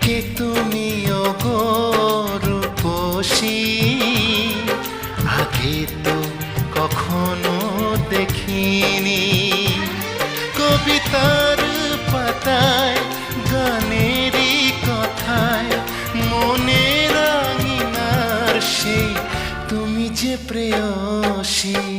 কে তুমি ওগো রূপসী, আগে তো কখনো দেখিনি। কবিতার পাতায় গানেরই কথায় মনের আঙিনার সেই তুমি যে প্রেয়সী।